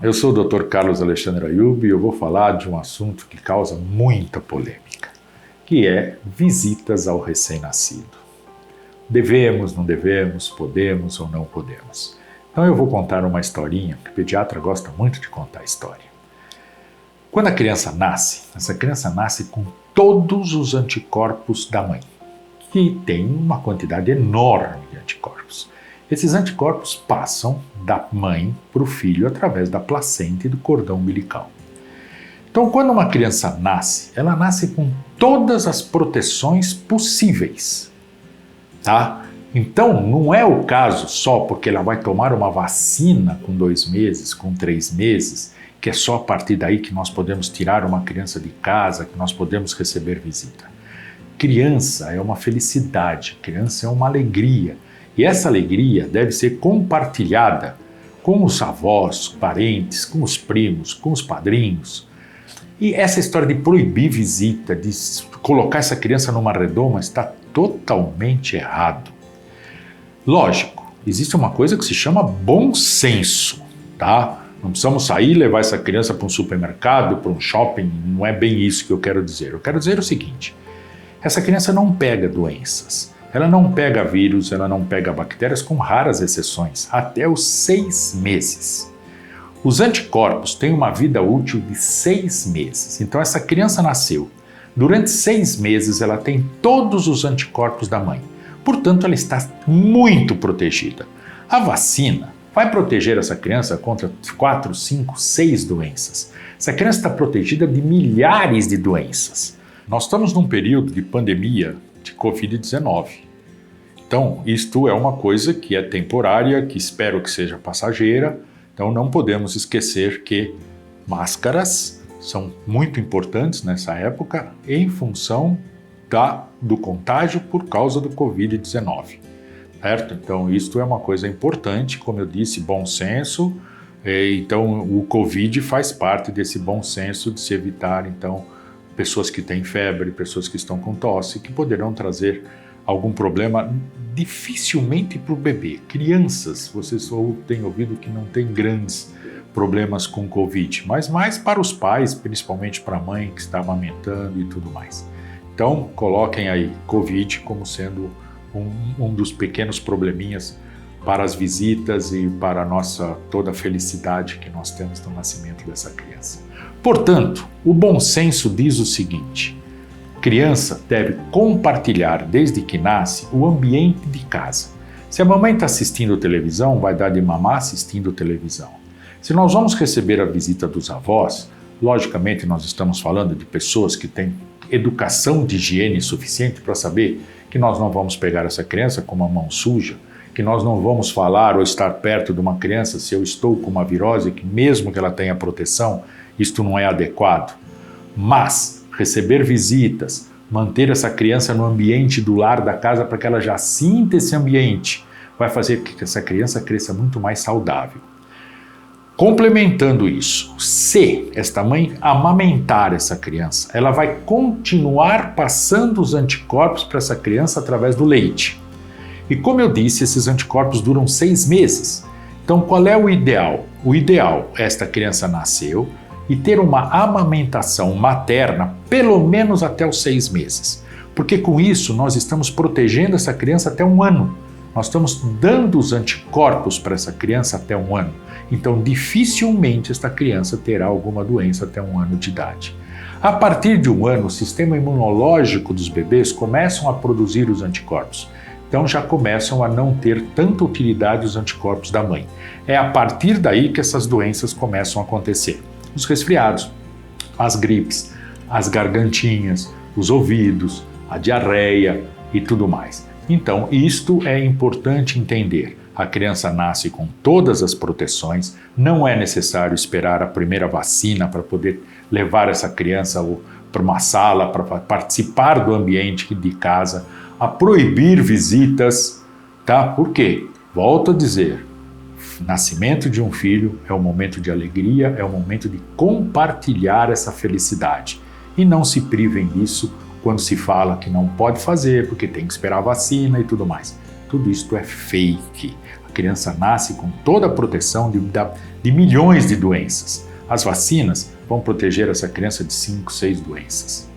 Eu sou o Dr. Carlos Alexandre Ayub e eu vou falar de um assunto que causa muita polêmica, que é visitas ao recém-nascido. Devemos, não devemos, podemos ou não podemos. Então eu vou contar uma historinha, que o pediatra gosta muito de contar a história. Quando a criança nasce, essa criança nasce com todos os anticorpos da mãe, que tem uma quantidade enorme de anticorpos. Esses anticorpos passam da mãe para o filho através da placenta e do cordão umbilical. Então, quando uma criança nasce, ela nasce com todas as proteções possíveis, tá? Então, não é o caso só porque ela vai tomar uma vacina com 2 meses, com 3 meses, que é só a partir daí que nós podemos tirar uma criança de casa, que nós podemos receber visita. Criança é uma felicidade, criança é uma alegria. E essa alegria deve ser compartilhada com os avós, parentes, com os primos, com os padrinhos. E essa história de proibir visita, de colocar essa criança numa redoma, está totalmente errado. Lógico, existe uma coisa que se chama bom senso, tá? Não precisamos sair e levar essa criança para um supermercado, para um shopping, não é bem isso que eu quero dizer. Eu quero dizer o seguinte, essa criança não pega doenças. Ela não pega vírus, ela não pega bactérias, com raras exceções, até os 6 meses. Os anticorpos têm uma vida útil de 6 meses. Então essa criança nasceu. Durante 6 meses ela tem todos os anticorpos da mãe. Portanto, ela está muito protegida. A vacina vai proteger essa criança contra 4, 5, 6 doenças. Essa criança está protegida de milhares de doenças. Nós estamos num período de pandemia de Covid-19. Então, isto é uma coisa que é temporária, que espero que seja passageira. Então, não podemos esquecer que máscaras são muito importantes nessa época em função do contágio por causa do Covid-19. Certo? Então, isto é uma coisa importante, como eu disse, bom senso. Então, o Covid faz parte desse bom senso de se evitar, então, pessoas que têm febre, pessoas que estão com tosse, que poderão trazer algum problema dificilmente para o bebê. Crianças, vocês têm ouvido que não tem grandes problemas com Covid, mas mais para os pais, principalmente para a mãe que está amamentando e tudo mais. Então, coloquem aí Covid como sendo um dos pequenos probleminhas para as visitas e para toda a felicidade que nós temos no nascimento dessa criança. Portanto, o bom senso diz o seguinte: criança deve compartilhar desde que nasce o ambiente de casa. Se a mamãe está assistindo televisão, vai dar de mamar assistindo televisão. Se nós vamos receber a visita dos avós, logicamente nós estamos falando de pessoas que têm educação de higiene suficiente para saber que nós não vamos pegar essa criança com uma mão suja, que nós não vamos falar ou estar perto de uma criança se eu estou com uma virose, que mesmo que ela tenha proteção, isto não é adequado. Mas receber visitas, manter essa criança no ambiente do lar da casa para que ela já sinta esse ambiente, vai fazer que essa criança cresça muito mais saudável. Complementando isso, se esta mãe amamentar essa criança, ela vai continuar passando os anticorpos para essa criança através do leite. E como eu disse, esses anticorpos duram 6 meses. Então qual é o ideal? O ideal é esta criança nasceu e ter uma amamentação materna pelo menos até os 6 meses. Porque com isso nós estamos protegendo essa criança até 1 ano. Nós estamos dando os anticorpos para essa criança até 1 ano. Então, dificilmente esta criança terá alguma doença até 1 ano de idade. A partir de 1 ano, o sistema imunológico dos bebês começam a produzir os anticorpos. Então, já começam a não ter tanta utilidade os anticorpos da mãe. É a partir daí que essas doenças começam a acontecer. Os resfriados, as gripes, as gargantinhas, os ouvidos, a diarreia e tudo mais. Então, isto é importante entender. A criança nasce com todas as proteções, não é necessário esperar a primeira vacina para poder levar essa criança para uma sala, para participar do ambiente de casa, a proibir visitas, tá? Por quê? Volto a dizer, nascimento de um filho é um momento de alegria, é um momento de compartilhar essa felicidade. E não se privem disso quando se fala que não pode fazer, porque tem que esperar a vacina e tudo mais. Tudo isto é fake. A criança nasce com toda a proteção de milhões de doenças. As vacinas vão proteger essa criança de 5, 6 doenças.